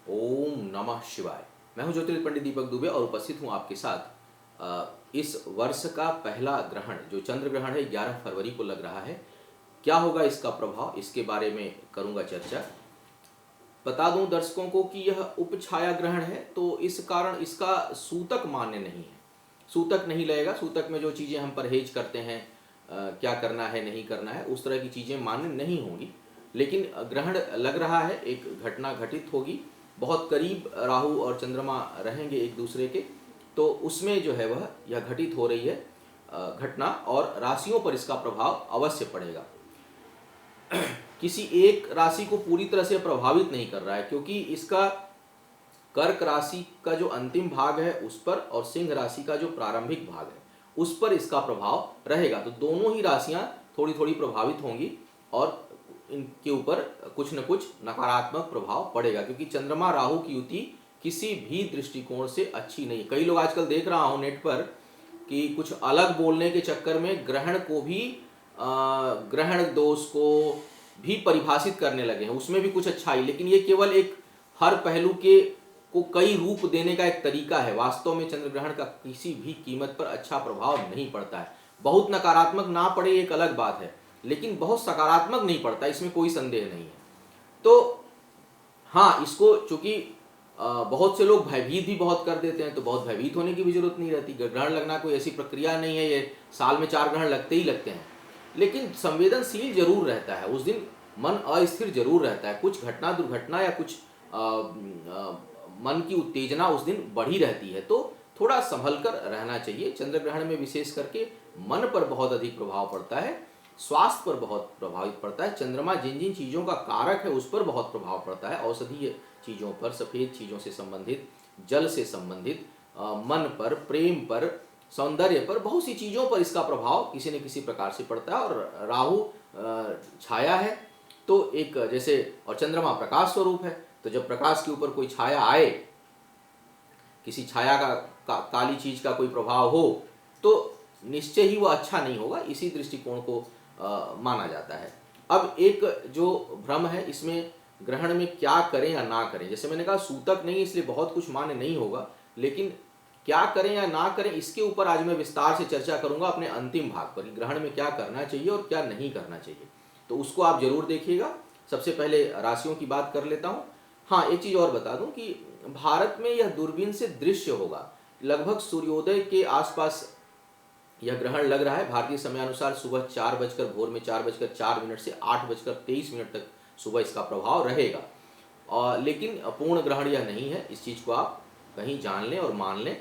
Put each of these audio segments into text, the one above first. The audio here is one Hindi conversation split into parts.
ओम नमः शिवाय। मैं हूं ज्योतिर्विद पंडित दीपक दुबे और उपस्थित हूं आपके साथ इस वर्ष का पहला ग्रहण जो चंद्र ग्रहण है 11 फरवरी को लग रहा है। क्या होगा इसका प्रभाव, इसके बारे में करूंगा चर्चा। बता दूं दर्शकों को कि यह उपछाया ग्रहण है, तो इस कारण इसका सूतक मान्य नहीं है। सूतक नहीं लगेगा। सूतक में जो चीज़ें हम परहेज करते हैं, क्या करना है नहीं करना है, उस तरह की चीज़ें मान्य नहीं होंगी। लेकिन ग्रहण लग रहा है, एक घटना घटित होगी, बहुत करीब राहु और चंद्रमा रहेंगे एक दूसरे के, तो उसमें जो है वह यह घटित हो रही है घटना, और राशियों पर इसका प्रभाव अवश्य पड़ेगा। किसी एक राशि को पूरी तरह से प्रभावित नहीं कर रहा है, क्योंकि इसका कर्क राशि का जो अंतिम भाग है उस पर और सिंह राशि का जो प्रारंभिक भाग है उस पर इसका प्रभाव रहेगा। तो दोनों ही राशियां थोड़ी थोड़ी प्रभावित होंगी और इनके ऊपर कुछ न कुछ नकारात्मक प्रभाव पड़ेगा, क्योंकि चंद्रमा राहु की युति किसी भी दृष्टिकोण से अच्छी नहीं। कई लोग आजकल देख रहा हूं नेट पर कि कुछ अलग बोलने के चक्कर में ग्रहण को भी ग्रहण दोष को भी परिभाषित करने लगे हैं, उसमें भी कुछ अच्छाई, लेकिन ये केवल एक हर पहलू के को कई रूप देने का एक तरीका है। वास्तव में चंद्र ग्रहण का किसी भी कीमत पर अच्छा प्रभाव नहीं पड़ता है। बहुत नकारात्मक ना पड़े एक अलग बात है, लेकिन बहुत सकारात्मक नहीं पड़ता, इसमें कोई संदेह नहीं है। तो हाँ, इसको चूंकि बहुत से लोग भयभीत भी बहुत कर देते हैं, तो बहुत भयभीत होने की भी जरूरत नहीं रहती। ग्रहण लगना कोई ऐसी प्रक्रिया नहीं है, ये साल में 4 ग्रहण लगते ही लगते हैं, लेकिन संवेदनशील जरूर रहता है। उस दिन मन अस्थिर जरूर रहता है, कुछ घटना दुर्घटना या कुछ मन की उत्तेजना उस दिन बढ़ी रहती है, तो थोड़ा संभल कर रहना चाहिए। चंद्र ग्रहण में विशेष करके मन पर बहुत अधिक प्रभाव पड़ता है, स्वास्थ्य पर बहुत प्रभावित पड़ता है। चंद्रमा जिन जिन चीज़ों का कारक है उस पर बहुत प्रभाव पड़ता है, औषधीय चीज़ों पर, सफ़ेद चीज़ों से संबंधित, जल से संबंधित, मन पर, प्रेम पर, सौंदर्य पर, बहुत सी चीज़ों पर इसका प्रभाव किसी न किसी प्रकार से पड़ता है। और राहु छाया है तो एक जैसे, और चंद्रमा प्रकाश स्वरूप है, तो जब प्रकाश के ऊपर कोई छाया आए, किसी छाया का काली चीज का कोई प्रभाव हो, तो निश्चय ही वो अच्छा नहीं होगा। इसी दृष्टिकोण को माना जाता है। अब एक जो भ्रम है इसमें, ग्रहण में क्या करें या ना करें, जैसे मैंने कहा सूतक नहीं, इसलिए बहुत कुछ मान्य नहीं होगा, लेकिन क्या करें या ना करें इसके ऊपर आज मैं विस्तार से चर्चा करूंगा अपने अंतिम भाग पर, ग्रहण में क्या करना चाहिए और क्या नहीं करना चाहिए, तो उसको आप जरूर देखिएगा। सबसे पहले राशियों की बात कर लेता हूं। हाँ, एक चीज और बता दूं कि भारत में यह दूरबीन से दृश्य होगा। लगभग सूर्योदय के आसपास यह ग्रहण लग रहा है। भारतीय समयानुसार सुबह 4 बजकर, भोर में 4 बजकर 4 मिनट से 8 बजकर 23 मिनट तक सुबह इसका प्रभाव रहेगा। और लेकिन पूर्ण ग्रहण यह नहीं है, इस चीज़ को आप कहीं जान लें और मान लें।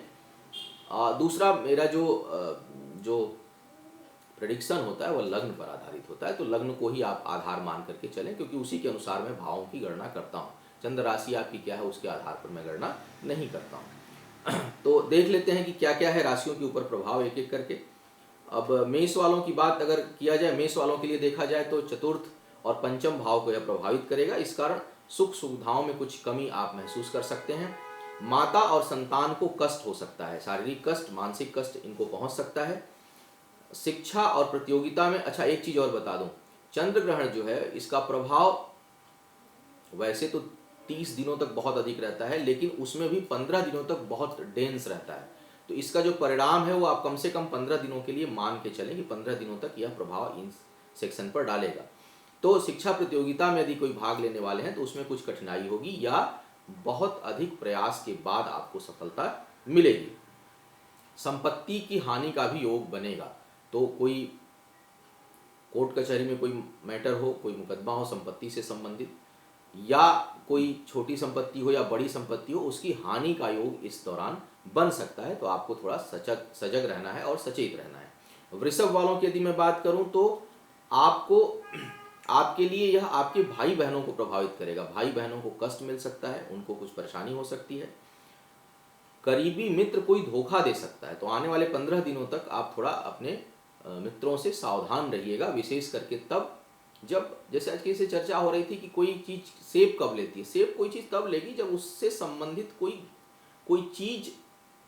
दूसरा, मेरा जो प्रेडिक्शन होता है वह लग्न पर आधारित होता है, तो लग्न को ही आप आधार मान करके चलें, क्योंकि उसी के अनुसार मैं भावों की गणना करता हूँ। चंद्र राशि आपकी क्या है उसके आधार पर मैं गणना नहीं करता हूँ। तो देख लेते हैं कि क्या क्या है राशियों के ऊपर प्रभाव एक एक करके। अब मेष वालों की बात अगर किया जाए, मेष वालों के लिए देखा जाए तो चतुर्थ और पंचम भाव को यह प्रभावित करेगा। इस कारण सुख सुविधाओं में कुछ कमी आप महसूस कर सकते हैं। माता और संतान को कष्ट हो सकता है, शारीरिक कष्ट, मानसिक कष्ट इनको पहुंच सकता है। शिक्षा और प्रतियोगिता में, अच्छा एक चीज और बता दूं, चंद्र ग्रहण जो है इसका प्रभाव वैसे तो 30 दिनों तक बहुत अधिक रहता है, लेकिन उसमें भी 15 दिनों तक बहुत डेंस रहता है। तो इसका जो परिणाम है वो आप कम से कम 15 दिनों के लिए मान के चलें कि 15 दिनों तक यह प्रभाव इन सेक्शन पर डालेगा। तो शिक्षा प्रतियोगिता में यदि कोई भाग लेने वाले हैं तो उसमें कुछ कठिनाई होगी, या बहुत अधिक प्रयास के बाद आपको सफलता मिलेगी। संपत्ति की हानि का भी योग बनेगा, तो कोई कोर्ट कचहरी में कोई मैटर हो, कोई मुकदमा हो संपत्ति से संबंधित, या कोई छोटी संपत्ति हो या बड़ी संपत्ति हो, उसकी हानि का योग इस दौरान बन सकता है। तो आपको थोड़ा सजग रहना है और सचेत रहना है। वृषभ वालों की यदि मैं बात करूं तो आपको, आपके लिए यह आपके भाई बहनों को प्रभावित करेगा। भाई बहनों को कष्ट मिल सकता है, उनको कुछ परेशानी हो सकती है। करीबी मित्र कोई धोखा दे सकता है, तो आने वाले 15 दिनों तक आप थोड़ा अपने मित्रों से सावधान रहिएगा, विशेष करके तब जब, जैसे आज की से चर्चा हो रही थी कि कोई चीज सेव कब लेती है। सेव कोई चीज तब लेगी जब उससे संबंधित कोई चीज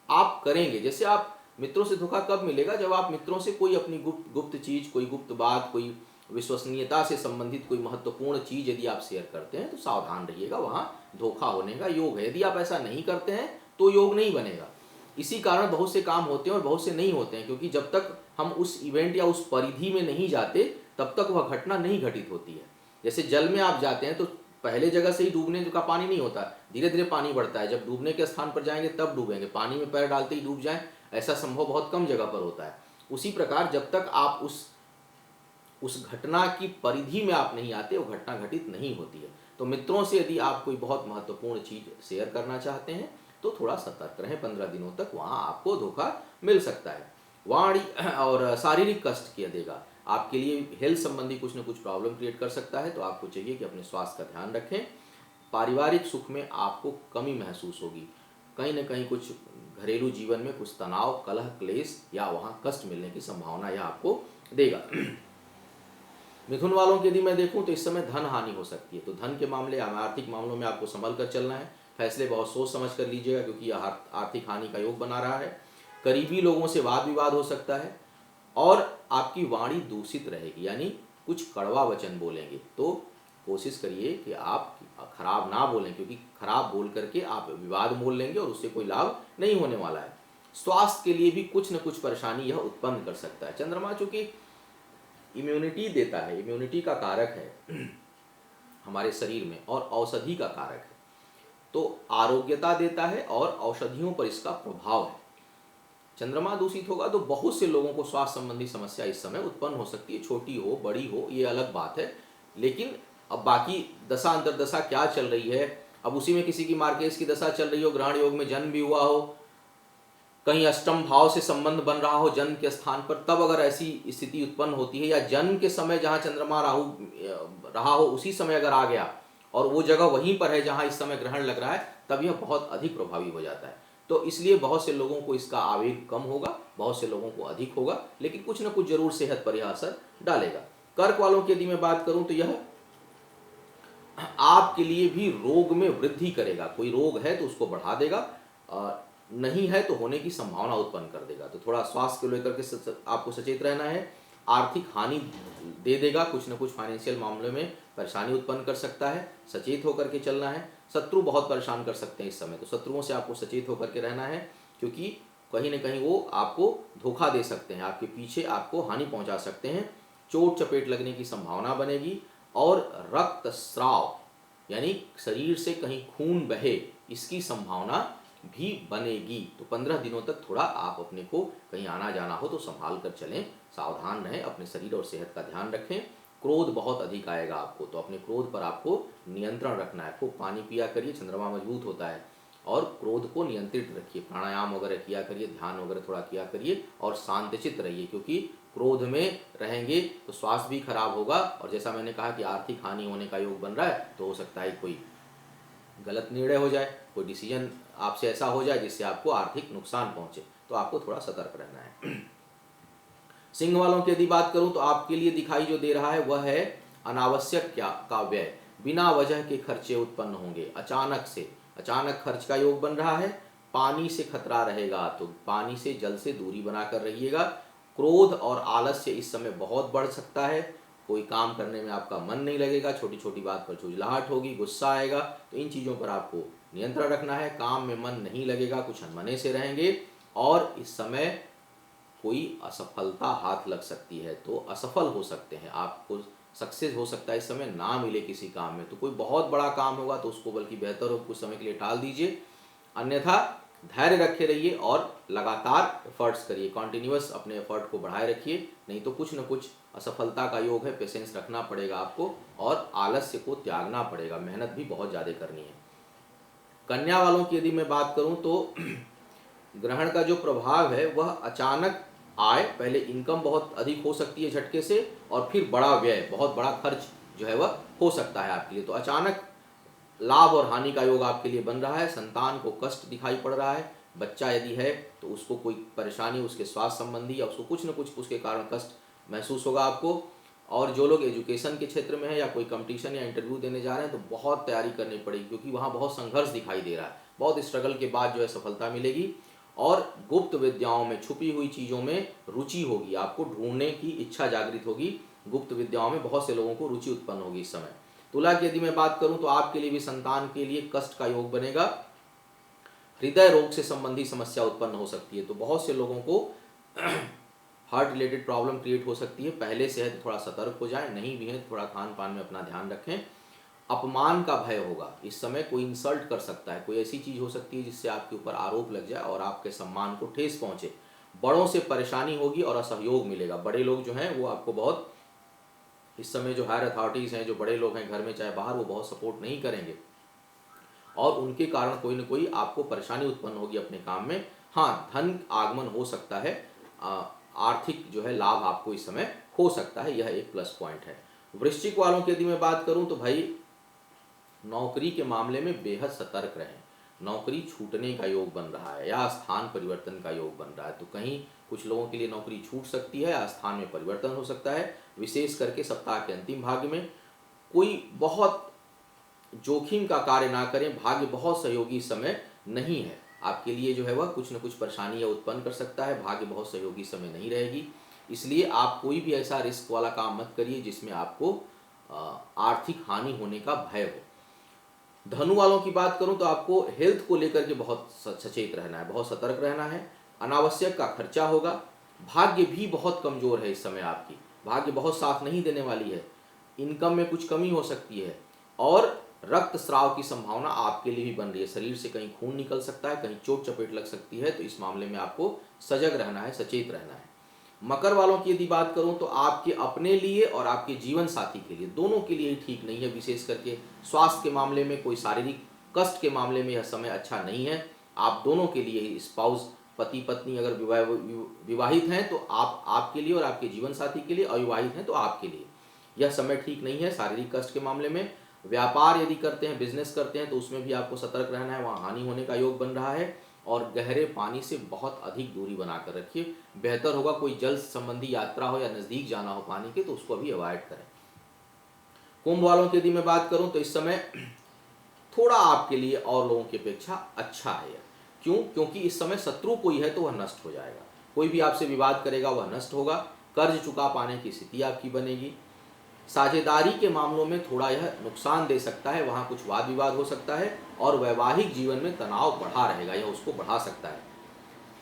आप करेंगे। जैसे आप मित्रों से धोखा कब मिलेगा, जब आप मित्रों से कोई अपनी गुप्त चीज, कोई गुप्त बात, कोई विश्वसनीयता से संबंधित कोई महत्वपूर्ण चीज यदि आप शेयर करते हैं तो सावधान रहिएगा, वहां धोखा होने का योग है। यदि आप ऐसा नहीं करते हैं तो योग नहीं बनेगा। इसी कारण बहुत से काम होते हैं और बहुत से नहीं होते हैं, क्योंकि जब तक हम उस इवेंट या उस परिधि में नहीं जाते तब तक वह घटना नहीं घटित होती है। जैसे जल में आप जाते हैं तो पहले जगह से ही डूबने का पानी नहीं होता, धीरे धीरे पानी बढ़ता है। जब डूबने के स्थान पर जाएंगे तब डूबेंगे, पानी में पैर डालते ही डूब जाएं ऐसा संभव बहुत कम जगह पर होता है। उसी प्रकार जब तक आप उस घटना की परिधि में आप नहीं आते वो घटना घटित नहीं होती है। तो मित्रों से यदि आप कोई बहुत महत्वपूर्ण चीज शेयर करना चाहते हैं तो थोड़ा सतर्क रहें। 15 दिनों तक वहाँ आपको धोखा मिल सकता है। वाणी और शारीरिक कष्ट किया देगा, आपके लिए हेल्थ संबंधी कुछ न कुछ प्रॉब्लम क्रिएट कर सकता है। तो आपको चाहिए कि अपने स्वास्थ्य का ध्यान रखें। पारिवारिक सुख में आपको कमी महसूस होगी, कहीं न कहीं कुछ घरेलू जीवन में कुछ तनाव, कलह, क्लेश या वहाँ कष्ट मिलने की संभावना यह आपको देगा। मिथुन वालों की यदि मैं देखूं तो इस समय धन हानि हो सकती है। तो धन के मामले या आर्थिक मामलों में आपको संभल कर चलना है। फैसले बहुत सोच समझ कर लीजिएगा, क्योंकि यह आर्थिक हानि का योग बना रहा है। करीबी लोगों से वाद विवाद हो सकता है और आपकी वाणी दूषित रहेगी, यानी कुछ कड़वा वचन बोलेंगे। तो कोशिश करिए कि आप खराब ना बोलें, क्योंकि खराब बोल करके आप विवाद मोल लेंगे और उससे कोई लाभ नहीं होने वाला है। स्वास्थ्य के लिए भी कुछ न कुछ परेशानी यह उत्पन्न कर सकता है। चंद्रमा चूंकि इम्यूनिटी देता है, इम्यूनिटी का कारक है हमारे शरीर में और औषधि का कारक है, तो आरोग्यता देता है और औषधियों पर इसका प्रभाव है। चंद्रमा दूषित होगा तो बहुत से लोगों को स्वास्थ्य संबंधी समस्या इस समय उत्पन्न हो सकती है। छोटी हो बड़ी हो ये अलग बात है, लेकिन अब बाकी दशा अंतर्दशा क्या चल रही है, अब उसी में किसी की मार्केज की दशा चल रही हो, ग्रहण योग में जन्म भी हुआ हो, कहीं अष्टम भाव से संबंध बन रहा हो जन्म के स्थान पर, तब अगर ऐसी स्थिति उत्पन्न होती है, या जन्म के समय जहाँ चंद्रमा राहु रहा हो उसी समय अगर आ गया और वो जगह वहीं पर है जहाँ इस समय ग्रहण लग रहा है, तब यह बहुत अधिक प्रभावी हो जाता है। तो इसलिए बहुत से लोगों को इसका आवेग कम होगा, बहुत से लोगों को अधिक होगा, लेकिन कुछ न कुछ जरूर सेहत पर यह असर डालेगा। कर्क वालों की यदि मैं बात करूं तो यह आपके लिए भी रोग में वृद्धि करेगा। कोई रोग है तो उसको बढ़ा देगा, नहीं है तो होने की संभावना उत्पन्न कर देगा। तो थोड़ा स्वास्थ्य को लेकर के आपको सचेत रहना है। आर्थिक हानि दे देगा, कुछ न कुछ फाइनेंशियल मामले में परेशानी उत्पन्न कर सकता है, सचेत होकर के चलना है। शत्रु बहुत परेशान कर सकते हैं इस समय, तो शत्रुओं से आपको सचेत होकर के रहना है, क्योंकि कहीं न कहीं वो आपको धोखा दे सकते हैं, आपके पीछे आपको हानि पहुंचा सकते हैं। चोट चपेट लगने की संभावना बनेगी और रक्त स्राव यानी शरीर से कहीं खून बहे इसकी संभावना भी बनेगी। तो 15 दिनों तक थोड़ा आप अपने को कहीं आना जाना हो तो संभाल कर चलें, सावधान रहें, अपने शरीर और सेहत का ध्यान रखें। क्रोध बहुत अधिक आएगा आपको, तो अपने क्रोध पर आपको नियंत्रण रखना है। खूब पानी पिया करिए, चंद्रमा मजबूत होता है, और क्रोध को नियंत्रित रखिए। प्राणायाम वगैरह किया करिए, ध्यान वगैरह थोड़ा किया करिए और शांतचित्त रहिए, क्योंकि क्रोध में रहेंगे तो स्वास्थ्य भी खराब होगा। और जैसा मैंने कहा कि आर्थिक हानि होने का योग बन रहा है, तो हो सकता है कोई गलत निर्णय हो जाए, कोई डिसीजन आपसे ऐसा हो जाए जिससे आपको आर्थिक नुकसान पहुंचे, तो आपको थोड़ा सतर्क रहना है। सिंह वालों की यदि बात करूं तो आपके लिए दिखाई जो दे रहा है वह है अनावश्यक का व्यय, बिना वजह के खर्चे उत्पन्न होंगे। अचानक खर्च का योग बन रहा है। पानी से खतरा रहेगा, तो पानी से जल से दूरी बनाकर रहिएगा। क्रोध और आलस्य इस समय बहुत बढ़ सकता है, कोई काम करने में आपका मन नहीं लगेगा, छोटी छोटी बात पर झुंझलाहट होगी, गुस्सा आएगा, तो इन चीज़ों पर आपको नियंत्रण रखना है। काम में मन नहीं लगेगा, कुछ अनमने से रहेंगे, और इस समय कोई असफलता हाथ लग सकती है, तो असफल हो सकते हैं, आपको सक्सेस हो सकता है इस समय ना मिले किसी काम में। तो कोई बहुत बड़ा काम होगा तो उसको बल्कि बेहतर हो कुछ समय के लिए टाल दीजिए, अन्यथा धैर्य रखे रहिए और लगातार एफर्ट्स करिए, कॉन्टिन्यूअस अपने एफर्ट को बढ़ाए रखिए, नहीं तो कुछ न कुछ असफलता का योग है। पेशेंस रखना पड़ेगा आपको और आलस्य को त्यागना पड़ेगा, मेहनत भी बहुत ज़्यादा करनी है। कन्या वालों की यदि मैं बात करूं तो ग्रहण का जो प्रभाव है वह अचानक आय, पहले इनकम बहुत अधिक हो सकती है झटके से, और फिर बड़ा व्यय, बहुत बड़ा खर्च जो है वह हो सकता है आपके लिए। तो अचानक लाभ और हानि का योग आपके लिए बन रहा है। संतान को कष्ट दिखाई पड़ रहा है, बच्चा यदि है तो उसको कोई परेशानी उसके स्वास्थ्य संबंधी या उसको कुछ न कुछ उसके कारण कष्ट महसूस होगा आपको। और जो लोग एजुकेशन के क्षेत्र में है या कोई कंपटीशन या इंटरव्यू देने जा रहे हैं तो बहुत तैयारी करनी पड़ेगी, क्योंकि वहाँ बहुत संघर्ष दिखाई दे रहा है, बहुत स्ट्रगल के बाद जो है सफलता मिलेगी। और गुप्त विद्याओं में, छुपी हुई चीज़ों में रुचि होगी, आपको ढूंढने की इच्छा जागृत होगी। गुप्त विद्याओं में बहुत से लोगों को रुचि उत्पन्न होगी इस समय। तुला की यदि मैं बात करूं तो आपके लिए भी संतान के लिए कष्ट का योग बनेगा। हृदय रोग से संबंधी समस्या उत्पन्न हो सकती है, तो बहुत से लोगों को हार्ट रिलेटेड प्रॉब्लम क्रिएट हो सकती है। पहले से है तो थोड़ा सतर्क हो जाए, नहीं भी है तो थोड़ा खान पान में अपना ध्यान रखें। अपमान का भय होगा, इस समय कोई इंसल्ट कर सकता है, कोई ऐसी चीज़ हो सकती है जिससे आपके ऊपर आरोप लग जाए और आपके सम्मान को ठेस पहुंचे। बड़ों से परेशानी होगी और असहयोग मिलेगा। बड़े लोग जो हैं वो आपको बहुत, इस समय जो हायर अथॉरिटीज़ हैं, जो बड़े लोग हैं घर में चाहे बाहर, वो बहुत सपोर्ट नहीं करेंगे और उनके कारण कोई ना कोई आपको परेशानी उत्पन्न होगी अपने काम में। हाँ, धन आगमन हो सकता है, आर्थिक जो है लाभ आपको इस समय हो सकता है, यह एक प्लस पॉइंट है। वृश्चिक वालों की यदि मैं बात करूं तो भाई नौकरी के मामले में बेहद सतर्क रहें। नौकरी छूटने का योग बन रहा है या स्थान परिवर्तन का योग बन रहा है, तो कहीं कुछ लोगों के लिए नौकरी छूट सकती है या स्थान में परिवर्तन हो सकता है। विशेष करके सप्ताह के अंतिम भाग में कोई बहुत जोखिम का कार्य ना करें, भाग्य बहुत सहयोगी समय नहीं है आपके लिए, जो है वह कुछ न कुछ परेशानियां उत्पन्न कर सकता है। भाग्य बहुत सहयोगी समय नहीं रहेगी, इसलिए आप कोई भी ऐसा रिस्क वाला काम मत करिए जिसमें आपको आर्थिक हानि होने का भय हो। धनु वालों की बात करूं तो आपको हेल्थ को लेकर के बहुत सचेत रहना है, बहुत सतर्क रहना है। अनावश्यक का खर्चा होगा। भाग्य भी बहुत कमजोर है इस समय, आपकी भाग्य बहुत साथ नहीं देने वाली है। इनकम में कुछ कमी हो सकती है और रक्त स्राव की संभावना आपके लिए भी बन रही है। शरीर से कहीं खून निकल सकता है, कहीं चोट चपेट लग सकती है, तो इस मामले में आपको सजग रहना है, सचेत रहना है। मकर वालों की यदि बात करूं तो आपके अपने लिए और आपके जीवन साथी के लिए, दोनों के लिए ही ठीक नहीं है। विशेष करके स्वास्थ्य के मामले में, कोई शारीरिक कष्ट के मामले में यह समय अच्छा नहीं है। आप दोनों के लिए ही, स्पाउस पति पत्नी अगर विवाहित हैं तो आपके लिए और आपके जीवन साथी के लिए, अविवाहित हैं तो आपके लिए यह समय ठीक नहीं है शारीरिक कष्ट के मामले में। व्यापार यदि करते हैं, बिजनेस करते हैं, तो उसमें भी आपको सतर्क रहना है, वहाँ हानि होने का योग बन रहा है। और गहरे पानी से बहुत अधिक दूरी बनाकर रखिए। बेहतर होगा कोई जल संबंधी यात्रा हो या नज़दीक जाना हो पानी के, तो उसको अभी अवॉइड करें। कुंभ वालों की यदि मैं बात करूं तो इस समय थोड़ा आपके लिए और लोगों की अपेक्षा अच्छा है। क्यों? क्योंकि इस समय शत्रु कोई है तो वह नष्ट हो जाएगा। कोई भी आपसे विवाद करेगा वह नष्ट होगा। कर्ज चुका पाने की स्थिति आपकी बनेगी। साझेदारी के मामलों में थोड़ा यह नुकसान दे सकता है, वहाँ कुछ वाद विवाद हो सकता है और वैवाहिक जीवन में तनाव बढ़ा रहेगा, यह उसको बढ़ा सकता है।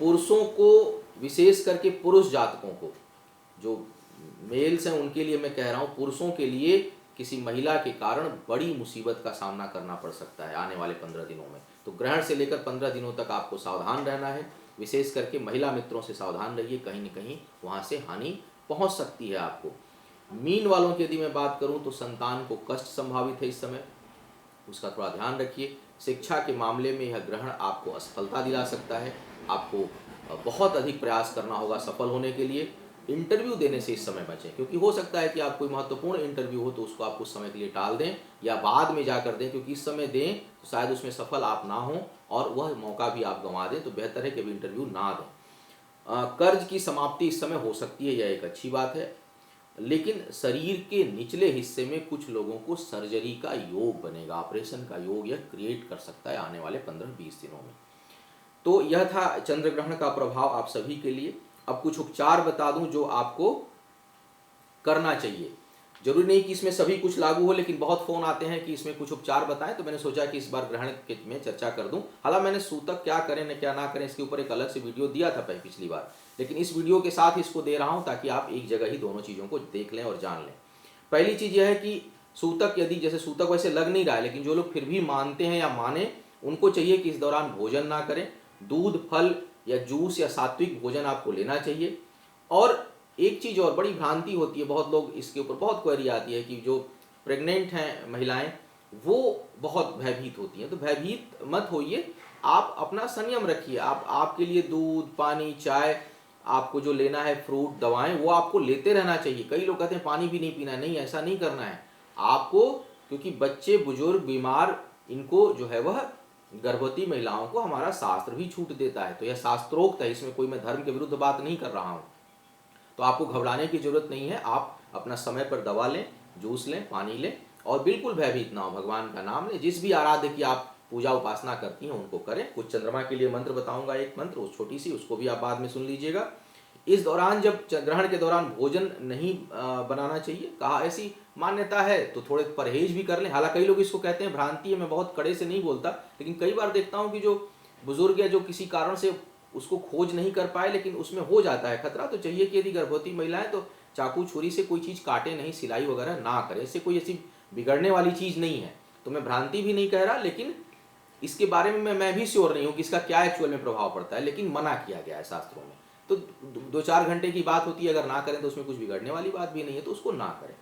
पुरुषों को, विशेष करके पुरुष जातकों को, जो मेल्स हैं उनके लिए मैं कह रहा हूँ, पुरुषों के लिए किसी महिला के कारण बड़ी मुसीबत का सामना करना पड़ सकता है आने वाले 15 दिनों में। तो ग्रहण से लेकर 15 दिनों तक आपको सावधान रहना है। विशेष करके महिला मित्रों से सावधान रहिए, कहीं न कहीं वहाँ से हानि पहुँच सकती है आपको। मीन वालों की यदि मैं बात करूं तो संतान को कष्ट संभावित है इस समय, उसका थोड़ा ध्यान रखिए। शिक्षा के मामले में यह ग्रहण आपको असफलता दिला सकता है, आपको बहुत अधिक प्रयास करना होगा सफल होने के लिए। इंटरव्यू देने से इस समय बचें, क्योंकि हो सकता है कि आप कोई महत्वपूर्ण इंटरव्यू हो तो उसको आप कुछ समय के लिए टाल दें या बाद में जाकर दें, क्योंकि इस समय दें तो शायद उसमें सफल आप ना हों और वह मौका भी आप गंवा दें, तो बेहतर है कि अभी इंटरव्यू ना दें। कर्ज की समाप्ति इस समय हो सकती है, यह एक अच्छी बात है। लेकिन शरीर के निचले हिस्से में कुछ लोगों को सर्जरी का योग बनेगा, ऑपरेशन का योग यह क्रिएट कर सकता है आने वाले 15-20 दिनों में। तो यह था चंद्र ग्रहण का प्रभाव आप सभी के लिए। अब कुछ उपचार बता दूं जो आपको करना चाहिए। जरूरी नहीं कि इसमें सभी कुछ लागू हो, लेकिन बहुत फोन आते हैं कि इसमें कुछ उपचार बताएं, तो मैंने सोचा कि इस बार ग्रहण के में चर्चा कर दूं। हालांकि मैंने सूतक क्या करें न क्या ना करें इसके ऊपर एक अलग से वीडियो दिया था पिछली बार, लेकिन इस वीडियो के साथ इसको दे रहा हूं ताकि आप एक जगह ही दोनों चीज़ों को देख लें और जान लें। पहली चीज़ यह है कि सूतक, यदि जैसे सूतक वैसे लग नहीं रहा है, लेकिन जो लोग फिर भी मानते हैं या माने, उनको चाहिए कि इस दौरान भोजन ना करें। दूध, फल या जूस या सात्विक भोजन आपको लेना चाहिए। और एक चीज़ और बड़ी भ्रांति होती है, बहुत लोग इसके ऊपर बहुत क्वेरी आती है कि जो प्रेग्नेंट हैं महिलाएं वो बहुत भयभीत होती हैं। तो भयभीत मत होइए, आप अपना संयम रखिए। आपके लिए दूध, पानी, चाय, आपको जो लेना है, फ्रूट, दवाएं, वो आपको लेते रहना चाहिए। कई लोग कहते हैं पानी भी नहीं पीना, नहीं, ऐसा नहीं करना है आपको, क्योंकि बच्चे, बुजुर्ग, बीमार, इनको जो है वह, गर्भवती महिलाओं को हमारा शास्त्र भी छूट देता है। तो यह शास्त्रोक्त है, इसमें कोई मैं धर्म के विरुद्ध बात नहीं कर रहा हूँ। तो आपको घबराने की जरूरत नहीं है। आप अपना समय पर दवा लें, जूस लें, पानी लें और बिल्कुल भयभीत ना हो। भगवान का नाम लें। जिस भी आराध्य की आप पूजा उपासना करती हैं उनको करें। कुछ चंद्रमा के लिए मंत्र बताऊंगा, एक मंत्र उस छोटी सी, उसको भी आप बाद में सुन लीजिएगा। इस दौरान जब ग्रहण के दौरान भोजन नहीं बनाना चाहिए, कहा ऐसी मान्यता है तो थोड़े परहेज भी कर लें। हालांकि कई लोग इसको कहते हैं भ्रांति है, मैं बहुत कड़े से नहीं बोलता, लेकिन कई बार देखता हूँ कि जो बुजुर्ग या जो किसी कारण से उसको खोज नहीं कर पाए लेकिन उसमें हो जाता है खतरा, तो चाहिए कि यदि गर्भवती महिलाएं तो चाकू छुरी से कोई चीज़ काटे नहीं, सिलाई वगैरह ना करें, इससे कोई ऐसी बिगड़ने वाली चीज़ नहीं है। तो मैं भ्रांति भी नहीं कह रहा, लेकिन इसके बारे में मैं भी श्योर नहीं हूँ कि इसका क्या एक्चुअल में प्रभाव पड़ता है, लेकिन मना किया गया है शास्त्रों में। तो 2-4 घंटे की बात होती है, अगर ना करें तो उसमें कुछ बिगड़ने वाली बात भी नहीं है, तो उसको ना करें।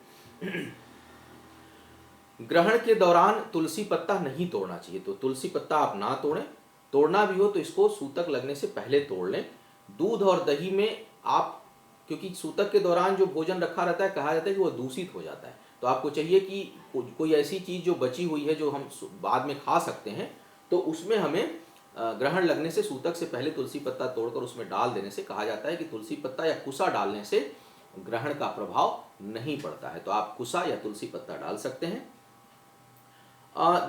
ग्रहण के दौरान तुलसी पत्ता नहीं तोड़ना चाहिए, तो तुलसी पत्ता आप ना तोड़ें, तोड़ना भी हो तो इसको सूतक लगने से पहले तोड़ लें। दूध और दही में आप, क्योंकि सूतक के दौरान जो भोजन रखा रहता है, कहा जाता है कि वो दूषित हो जाता है, तो आपको चाहिए कि कोई ऐसी चीज़ जो बची हुई है जो हम बाद में खा सकते हैं, तो उसमें हमें ग्रहण लगने से सूतक से पहले तुलसी पत्ता तोड़कर उसमें डाल देने से, कहा जाता है कि तुलसी पत्ता या कुसा डालने से ग्रहण का प्रभाव नहीं पड़ता है। तो आप कुसा या तुलसी पत्ता डाल सकते हैं।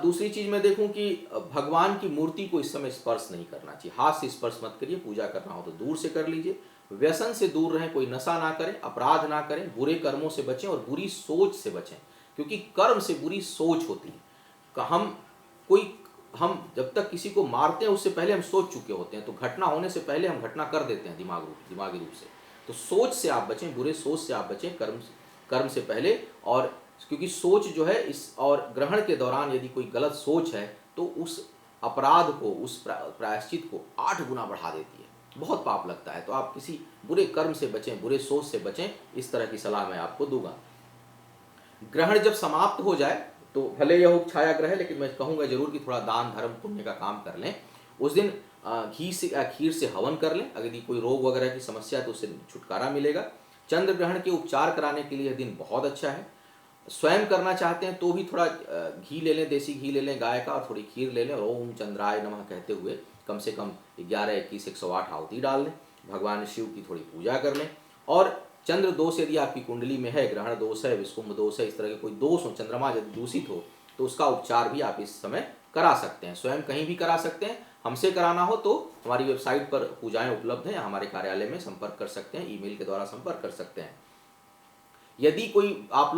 दूसरी चीज मैं देखूं कि भगवान की मूर्ति को इस समय स्पर्श नहीं करना चाहिए, हाथ से स्पर्श मत करिए। पूजा करना हो तो दूर से कर लीजिए। व्यसन से दूर रहें, कोई नशा ना करें, अपराध ना करें, बुरे कर्मों से बचें और बुरी सोच से बचें, क्योंकि कर्म से बुरी सोच होती है। हम जब तक किसी को मारते हैं उससे पहले हम सोच चुके होते हैं, तो घटना होने से पहले हम घटना कर देते हैं दिमागी रूप से। तो सोच से आप बचें, बुरे सोच से आप बचें कर्म से पहले। और क्योंकि सोच जो है और ग्रहण के दौरान यदि कोई गलत सोच है तो उस अपराध को, उस प्रायश्चित को 8 गुना बढ़ा देती है, बहुत पाप लगता है। तो आप किसी बुरे कर्म से बचें, बुरे सोच से बचें, इस तरह की सलाह मैं आपको दूंगा। ग्रहण जब समाप्त हो जाए तो भले यह हो छाया ग्रह, लेकिन मैं कहूँगा जरूर कि थोड़ा दान धर्म पुण्य का काम कर लें। उस दिन घी से या खीर से हवन कर लें। अगर कोई रोग वगैरह की समस्या है तो उससे छुटकारा मिलेगा। चंद्र ग्रहण के उपचार कराने के लिए यह दिन बहुत अच्छा है। स्वयं करना चाहते हैं तो भी थोड़ा घी ले लें, देसी घी ले लें गाय का, और थोड़ी खीर ले लें और ओम चंद्राय नमः कहते हुए कम से कम 11, 21, 108 आहुति डाल लें। भगवान शिव की थोड़ी पूजा कर लें। और चंद्र दोष यदि आपकी कुंडली में है, ग्रहण दोष है, विषुकुंभ दोष है, इस तरह के कोई दोष हो, चंद्रमा यदि दूषित हो, तो उसका उपचार भी आप इस समय करा सकते हैं। स्वयं कहीं भी करा सकते हैं। हमसे कराना हो तो हमारी वेबसाइट पर पूजाएं उपलब्ध हैं, हमारे कार्यालय में संपर्क कर सकते हैं, ईमेल के द्वारा संपर्क कर सकते हैं। यदि कोई आप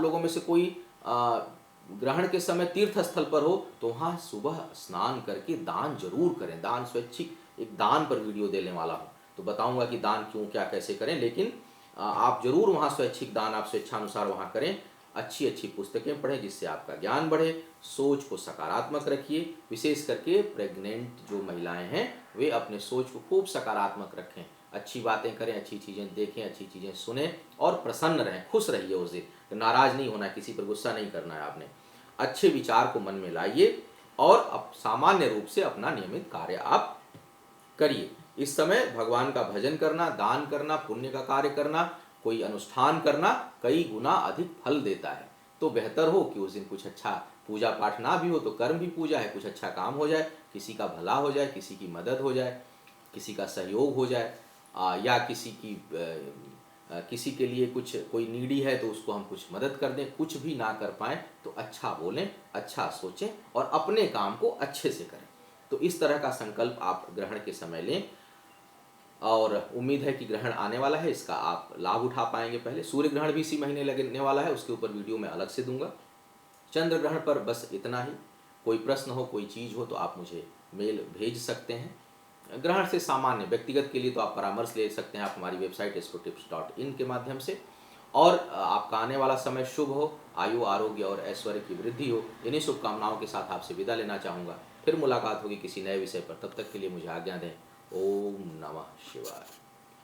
लोगों में से कोई ग्रहण के समय तीर्थ स्थल पर हो तो वहाँ सुबह स्नान करके दान जरूर करें। दान स्वैच्छिक, एक दान पर वीडियो देने वाला हूँ, तो बताऊंगा कि दान क्यों, क्या, कैसे करें, लेकिन आप जरूर वहाँ स्वैच्छिक दान आप स्वेच्छानुसार वहाँ करें। अच्छी अच्छी पुस्तकें पढ़ें जिससे आपका ज्ञान बढ़े। सोच को सकारात्मक रखिए। विशेष करके प्रेग्नेंट जो महिलाएं हैं वे अपने सोच को खूब सकारात्मक रखें, अच्छी बातें करें, अच्छी चीज़ें देखें, अच्छी चीज़ें सुने और प्रसन्न रहें, खुश रहिए उस दिन। तो नाराज़ नहीं होना है, किसी पर गुस्सा नहीं करना है आपने। अच्छे विचार को मन में लाइए और अब सामान्य रूप से अपना नियमित कार्य आप करिए। इस समय भगवान का भजन करना, दान करना, पुण्य का कार्य करना, कोई अनुष्ठान करना कई गुना अधिक फल देता है। तो बेहतर हो कि उस दिन कुछ अच्छा पूजा पाठ ना भी हो तो कर्म भी पूजा है, कुछ अच्छा काम हो जाए, किसी का भला हो जाए, किसी की मदद हो जाए, किसी का सहयोग हो जाए, या किसी के लिए कुछ कोई नीडी है तो उसको हम कुछ मदद कर दें। कुछ भी ना कर पाएँ तो अच्छा बोलें, अच्छा सोचें और अपने काम को अच्छे से करें। तो इस तरह का संकल्प आप ग्रहण के समय लें और उम्मीद है कि ग्रहण आने वाला है, इसका आप लाभ उठा पाएंगे। पहले सूर्य ग्रहण भी इसी महीने लगने वाला है, उसके ऊपर वीडियो मैं अलग से दूंगा। चंद्र ग्रहण पर बस इतना ही। कोई प्रश्न हो, कोई चीज़ हो तो आप मुझे मेल भेज सकते हैं। ग्रहण से सामान्य व्यक्तिगत के लिए तो आप परामर्श ले सकते हैं, आप हमारी वेबसाइट astrotips.in के माध्यम से। और आपका आने वाला समय शुभ हो, आयु, आरोग्य और ऐश्वर्य की वृद्धि हो, इन्हीं शुभकामनाओं के साथ आपसे विदा लेना चाहूँगा। फिर मुलाकात होगी किसी नए विषय पर, तब तक के लिए मुझे आज्ञा दें। ओम नमः शिवाय।